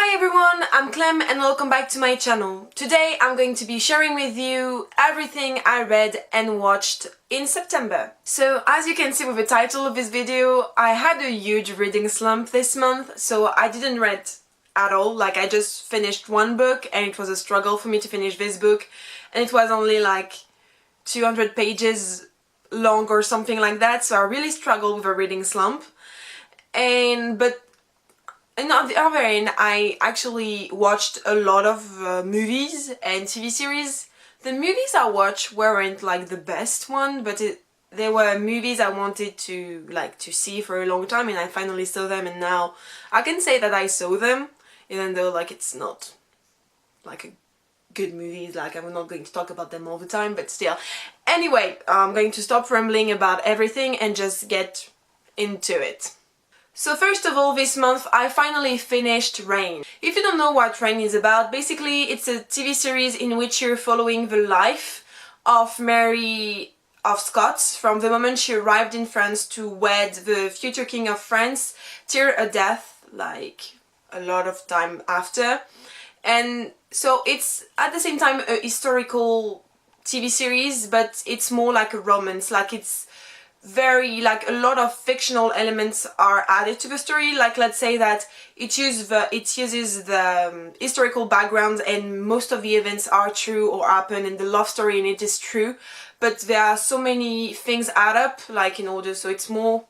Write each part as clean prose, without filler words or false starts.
Hi everyone, I'm Clem and welcome back to my channel. Today I'm going to be sharing with you everything I read and watched in September. So as you can see with the title of this video, I had a huge reading slump this month, so I didn't read at all. Like, I just finished one book and it was a struggle for me to finish this book, and it was only like 200 pages long or something like that, so I really struggled with a reading slump. But on the other hand, I actually watched a lot of movies and TV series. The movies I watched weren't like the best one, but they were movies I wanted to see for a long time, and I finally saw them, and now I can say that I saw them, even though like it's not like a good movies, like I'm not going to talk about them all the time, but still. Anyway, I'm going to stop rambling about everything and just get into it. So first of all, this month I finally finished Rain. If you don't know what Rain is about, basically it's a TV series in which you're following the life of Mary of Scots from the moment she arrived in France to wed the future king of France till her death, like a lot of time after. And so it's at the same time a historical TV series, but it's more like a romance. Like, it's very, like, a lot of fictional elements are added to the story. Like, let's say that it uses the historical background, and most of the events are true or happen, and the love story in it is true, but there are so many things add up, like, in order, so it's more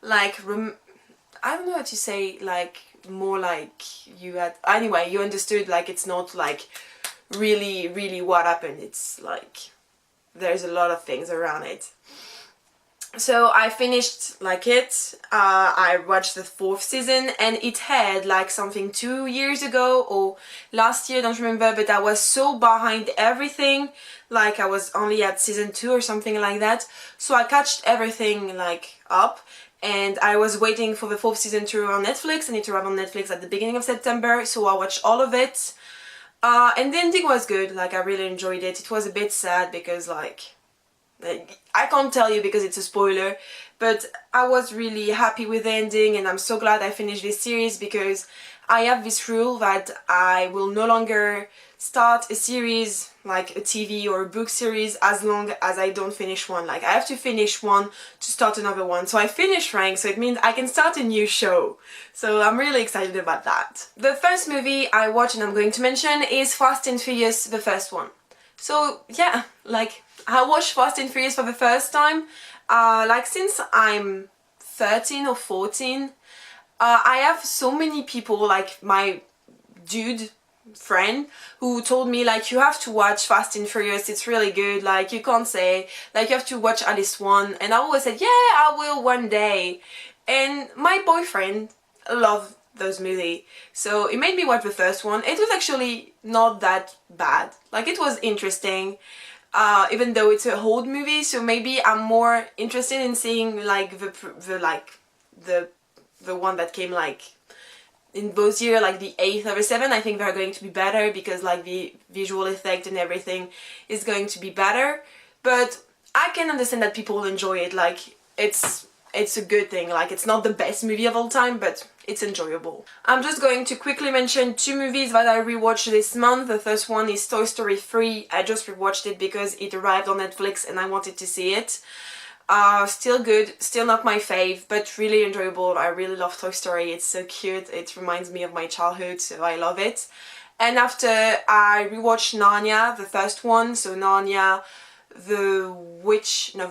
like I don't know how to say, like, more like you had, anyway, you understood. Like, it's not like really what happened, it's like there's a lot of things around it. So I finished like it. I watched the 4th season, and it had like something 2 years ago or last year, don't remember, but I was so behind everything. Like, I was only at season 2 or something like that. So I catched everything like up, and I was waiting for the 4th season to arrive on Netflix, and it arrived on Netflix at the beginning of September, so I watched all of it. And the ending was good. Like, I really enjoyed it. It was a bit sad because like I can't tell you because it's a spoiler, but I was really happy with the ending, and I'm so glad I finished this series, because I have this rule that I will no longer start a series, like a TV or a book series, as long as I don't finish one. Like, I have to finish one to start another one. So I finished Rank, so it means I can start a new show. So I'm really excited about that. The first movie I watched and I'm going to mention is Fast and Furious, the first one. So yeah, like, I watched Fast and Furious for the first time, like, since I'm 13 or 14. I have so many people, like my dude friend, who told me, like, you have to watch Fast and Furious, it's really good, like, you can't say, like, you have to watch at least one. And I always said, yeah, I will one day. And my boyfriend loved those movies, so it made me watch the first one. It was actually not that bad, like, it was interesting, even though it's a old movie, so maybe I'm more interested in seeing like the one that came like in both years, like the 8th or the 7th. I think they're going to be better, because like the visual effect and everything is going to be better. But I can understand that people enjoy it. Like, it's a good thing. Like, it's not the best movie of all time, but it's enjoyable. I'm just going to quickly mention 2 movies that I rewatched this month. The first one is Toy Story 3. I just rewatched it because it arrived on Netflix and I wanted to see it. Still good, still not my fave, but really enjoyable. I really love Toy Story, it's so cute, it reminds me of my childhood, so I love it. And after, I rewatched Narnia, the first one, so Narnia, The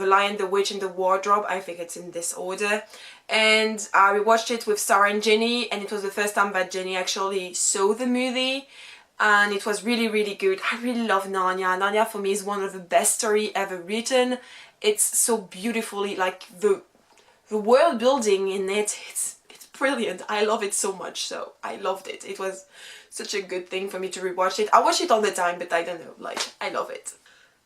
Lion, the Witch and the Wardrobe, I think it's in this order. And I rewatched it with Sarah and Jenny, and it was the first time that Jenny actually saw the movie, and it was really good. I really love Narnia. Narnia for me is one of the best stories ever written. It's so beautifully, like, the world building in it, it's brilliant. I love it so much, so I loved it. It was such a good thing for me to rewatch it. I watch it all the time, but I don't know, like, I love it.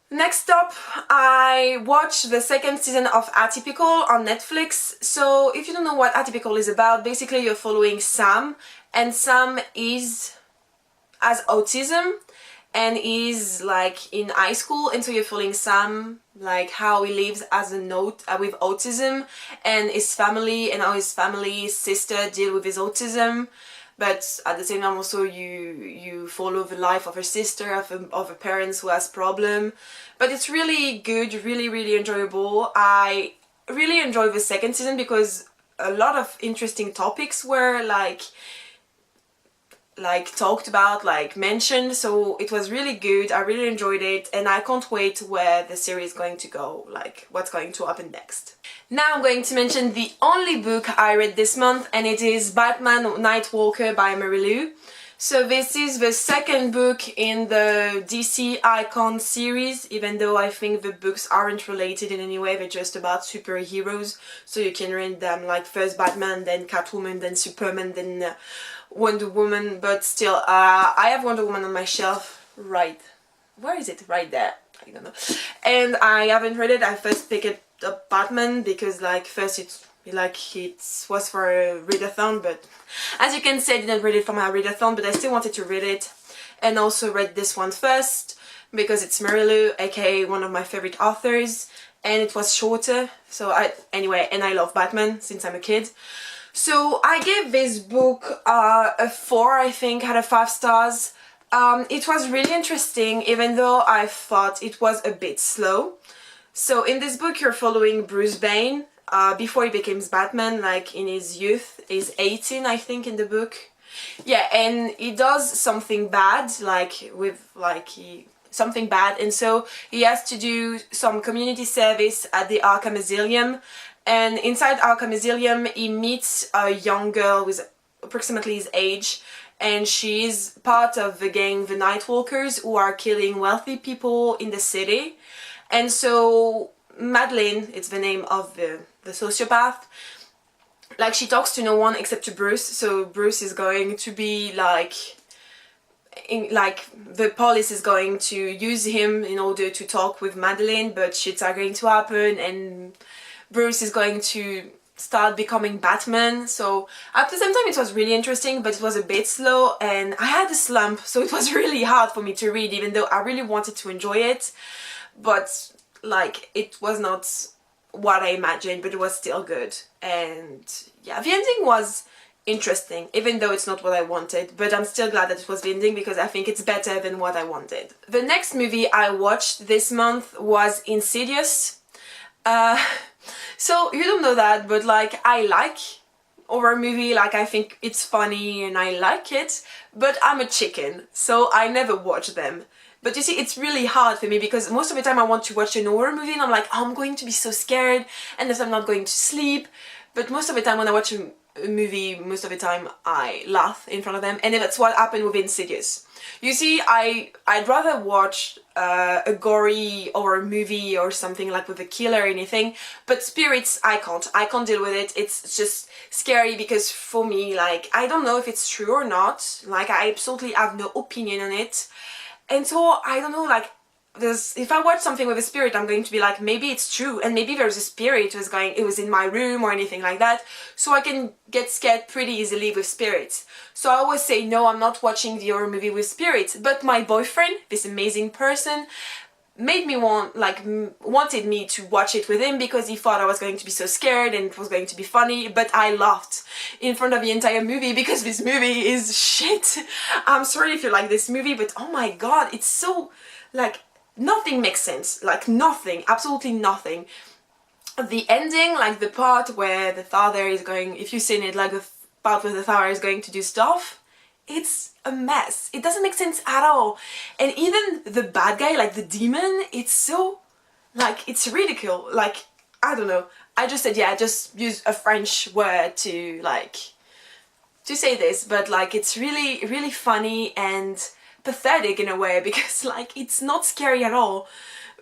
Next up, I watched the 2nd season of Atypical on Netflix. So if you don't know what Atypical is about, basically you're following Sam, and Sam has autism and is like in high school, and so you're following Sam, like how he lives as a note with autism, and his family, and how his sister deal with his autism. but at the same time also you follow the life of her sister, of her parents who has problem. But it's really good, really enjoyable. I really enjoyed the second season because a lot of interesting topics were like talked about, like mentioned, so it was really good. I really enjoyed it, and I can't wait where the series is going to go, like what's going to happen next. Now I'm going to mention the only book I read this month, and it is Batman Nightwalker by Mary Lou. So this is the second book in the DC Icon series, even though I think the books aren't related in any way, they're just about superheroes, so you can read them like first Batman, then Catwoman, then Superman, then Wonder Woman, but still, I have Wonder Woman on my shelf, right, where is it? Right there, I don't know, and I haven't read it. I first picked up Batman because like first it was for a readathon, but as you can see I didn't read it for my readathon, but I still wanted to read it, and also read this one first because it's Mary Lou, aka one of my favorite authors, and it was shorter, so anyway, and I love Batman since I'm a kid. So I gave this book a 4, I think, out of 5 stars. It was really interesting, even though I thought it was a bit slow. So in this book you're following Bruce Wayne before he becomes Batman, like in his youth. He's 18, I think, in the book. Yeah, and he does something bad, something bad, and so he has to do some community service at the Arkham Asylum. And inside Arkham Asylum he meets a young girl with approximately his age, and she's part of the gang, the Nightwalkers, who are killing wealthy people in the city. And so Madeline, it's the name of the sociopath, like she talks to no one except to Bruce, so Bruce is going to be the police is going to use him in order to talk with Madeline, but shits are going to happen and Bruce is going to start becoming Batman. So at the same time it was really interesting, but it was a bit slow, and I had a slump, so it was really hard for me to read, even though I really wanted to enjoy it. But like, it was not what I imagined, but it was still good. And yeah, the ending was interesting, even though it's not what I wanted, but I'm still glad that it was the ending because I think it's better than what I wanted. The next movie I watched this month was Insidious. So you don't know that, but like, I like horror movie, like I think it's funny and I like it, but I'm a chicken, so I never watch them. But you see, it's really hard for me because most of the time I want to watch an horror movie and I'm like, oh, I'm going to be so scared and then I'm not going to sleep. But most of the time when I watch a movie, most of the time I laugh in front of them, and that's what happened with Insidious. You see, I'd rather watch a gory horror movie or something like with a killer or anything, but spirits I can't deal with it. It's just scary because for me, like, I don't know if it's true or not, like I absolutely have no opinion on it. And so I don't know, like, if I watch something with a spirit, I'm going to be like, maybe it's true, and maybe there's a spirit it was in my room or anything like that, so I can get scared pretty easily with spirits. So I always say, no, I'm not watching the horror movie with spirits. But my boyfriend, this amazing person, made me wanted me to watch it with him because he thought I was going to be so scared and it was going to be funny, but I laughed in front of the entire movie because this movie is shit. I'm sorry if you like this movie, but oh my god, it's so, like, nothing makes sense, like nothing, absolutely nothing. The ending, like the part where the father is going, if you've seen it, like the part where the father is going to do stuff, it's a mess. It doesn't make sense at all. And even the bad guy, like the demon, it's so, like, it's ridiculous. Like, I don't know. I just said, yeah, just use a French word to, like, to say this, but like, it's really, really funny and pathetic in a way because, like, it's not scary at all.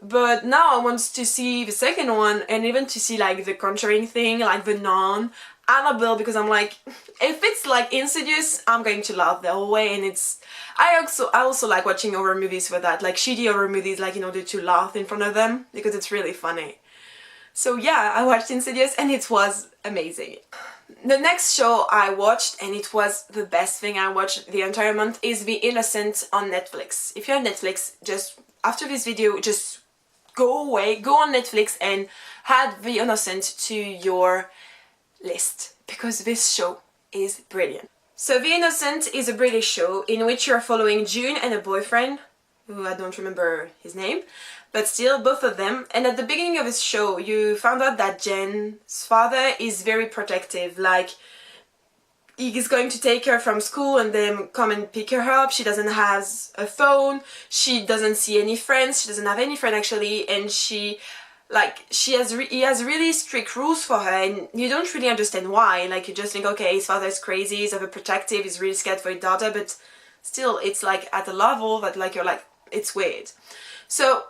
But now I want to see the second one and even to see, like, the Conjuring thing, like the Nun, Annabelle, because I'm like, if it's like Insidious, I'm going to laugh the whole way. And it's, I also like watching horror movies for that, like shitty horror movies, like in order to laugh in front of them because it's really funny. So yeah, I watched Insidious and it was amazing. The next show I watched, and it was the best thing I watched the entire month, is The Innocent on Netflix. If you have Netflix, just after this video, just go away, go on Netflix and add The Innocent to your list because this show is brilliant. So The Innocent is a British show in which you're following June and a boyfriend, who I don't remember his name, but still both of them. And at the beginning of this show you found out that Jen's father is very protective, like he's going to take her from school and then come and pick her up. She doesn't have a phone, she doesn't see any friends, she doesn't have any friend actually, and he has really strict rules for her, and you don't really understand why. Like, you just think, okay, his father is crazy, he's overprotective, he's really scared for his daughter, but still it's like at a level that like you're like, it's weird. So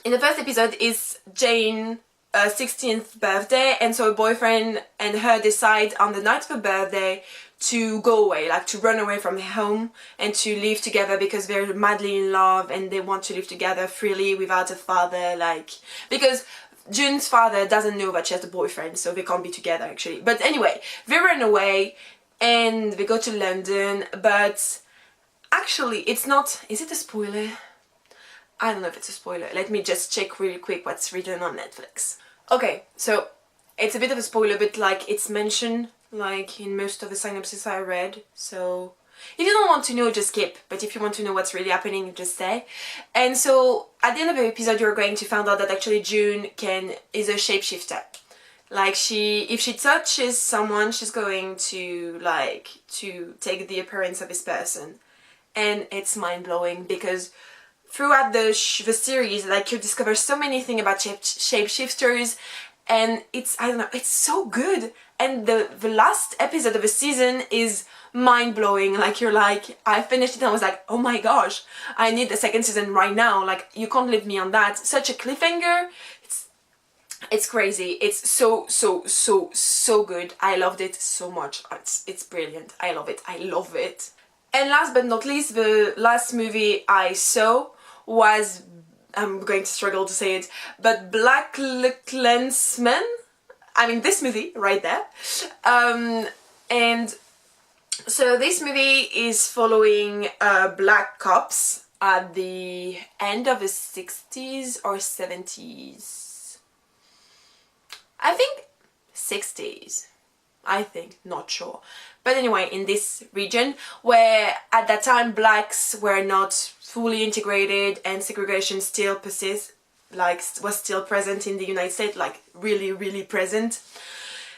in the first episode is Jane 16th birthday, and so her boyfriend and her decide on the night of her birthday to go away, like to run away from home and to live together because they're madly in love and they want to live together freely without a father, like, because June's father doesn't know that she has a boyfriend, so they can't be together actually. But anyway, they run away and they go to London, but actually it's not, is it a spoiler? I don't know if it's a spoiler. Let me just check really quick what's written on Netflix. Okay, so it's a bit of a spoiler, but like it's mentioned like in most of the synopsis I read, so if you don't want to know, just skip, but if you want to know what's really happening, just stay. And so at the end of the episode you're going to find out that actually June is a shapeshifter. Like, if she touches someone, she's going to take the appearance of this person, and it's mind-blowing because throughout the series, like, you discover so many things about shapeshifters, and I don't know, it's so good. And the last episode of the season is mind-blowing. Like, you're like, I finished it and I was like, oh my gosh, I need the second season right now. Like, you can't leave me on that. Such a cliffhanger. It's crazy. It's so good. I loved it so much. It's brilliant. I love it. I love it. And last but not least, the last movie I saw was, I'm going to struggle to say it, but Black Klansman. I mean, this movie right there. And so this movie is following black cops at the end of the 60s or 70s. I think 60s. I think, not sure. But anyway, in this region where at that time blacks were not fully integrated and segregation still persists, like was still present in the United States, like really present.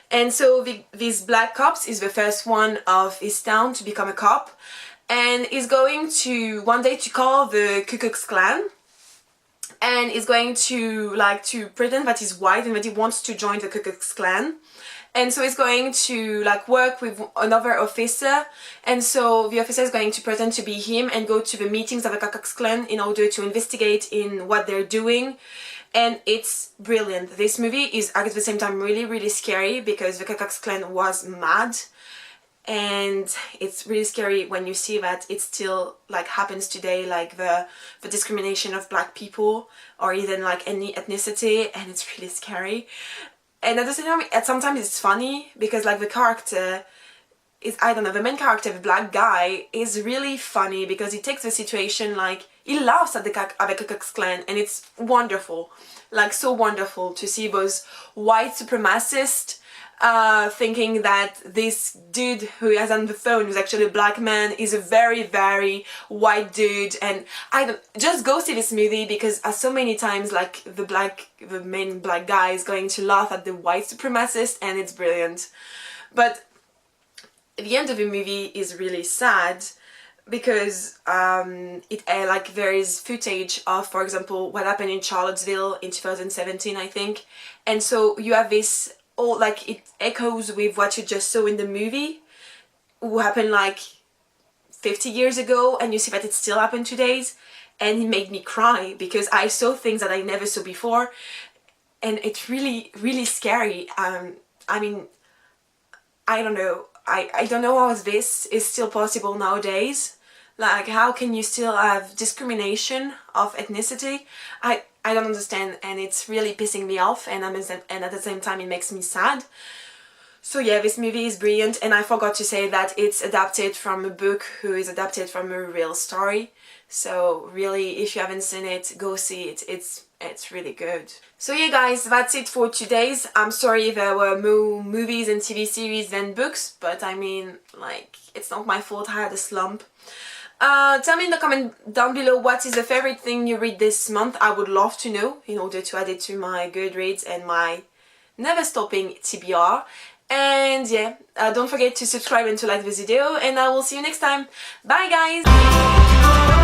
And so this black cops is the first one of his town to become a cop, and is going to one day to call the Ku Klux Klan, and is going to to pretend that he's white and that he wants to join the Ku Klux Klan. And so he's going to work with another officer, and so the officer is going to pretend to be him and go to the meetings of the Ku Klux Klan in order to investigate in what they're doing. And it's brilliant. This movie is at the same time really scary because the Ku Klux Klan was mad, and it's really scary when you see that it still happens today, like the discrimination of black people or even any ethnicity, and it's really scary. And at the same time, sometimes it's funny because the character is, I don't know, the main character, the black guy, is really funny because he takes the situation he laughs at the Ku Klux Klan, and it's wonderful. So wonderful to see those white supremacists thinking that this dude who is on the phone, who's actually a black man, is a very white dude. And just go see this movie because so many times the main black guy is going to laugh at the white supremacist, and it's brilliant. But the end of the movie is really sad because there is footage of, for example, what happened in Charlottesville in 2017, I think. And so you have this it echoes with what you just saw in the movie, who happened 50 years ago, and you see that it still happened today, and it made me cry because I saw things that I never saw before, and it's really scary. I mean, I don't know. I don't know how this is still possible nowadays. How can you still have discrimination of ethnicity? I don't understand, and it's really pissing me off, and at the same time it makes me sad. So yeah, this movie is brilliant, and I forgot to say that it's adapted from a book who is adapted from a real story. So really, if you haven't seen it, go see it. It's It's really good. So yeah guys, that's it for today's. I'm sorry there were more movies and TV series than books, but I mean, like, it's not my fault, I had a slump. Tell me in the comment down below what is the favorite thing you read this month. I would love to know in order to add it to my Goodreads and my never stopping TBR. And yeah, don't forget to subscribe and to like this video, and I will see you next time. Bye guys!